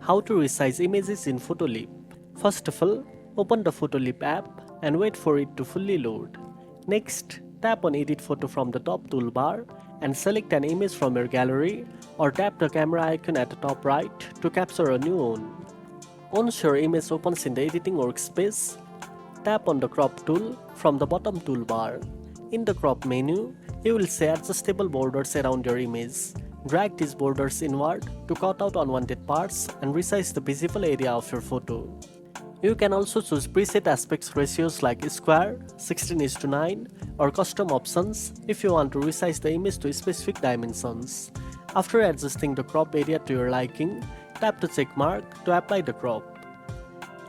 How to resize images in Photoleap. First of all, open the Photoleap app and wait for it to fully load. Next, tap on Edit Photo from the top toolbar and select an image from your gallery, or tap the camera icon at the top right to capture a new one. Once your image opens in the editing workspace, tap on the crop tool from the bottom toolbar. In the crop menu, you will see adjustable borders around your image. Drag these borders inward to cut out unwanted parts and resize the visible area of your photo. You can also choose preset aspect ratios like square, 16:9, or custom options if you want to resize the image to specific dimensions. After adjusting the crop area to your liking, tap the check mark to apply the crop.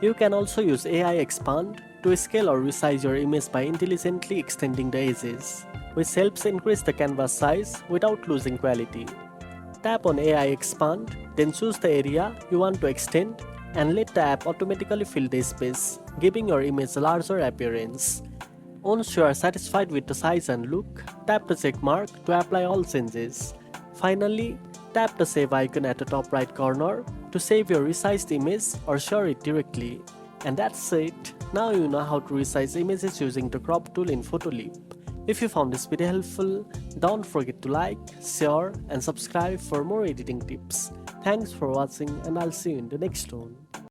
You can also use AI Expand to scale or resize your image by intelligently extending the edges, which helps increase the canvas size without losing quality. Tap on AI Expand, then choose the area you want to extend and let the app automatically fill the space, giving your image a larger appearance. Once you are satisfied with the size and look, tap the check mark to apply all changes. Finally, tap the save icon at the top right corner to save your resized image or share it directly. And that's it. Now you know how to resize images using the crop tool in Photoleap. If you found this video helpful, don't forget to like, share and subscribe for more editing tips. Thanks for watching, and I'll see you in the next one.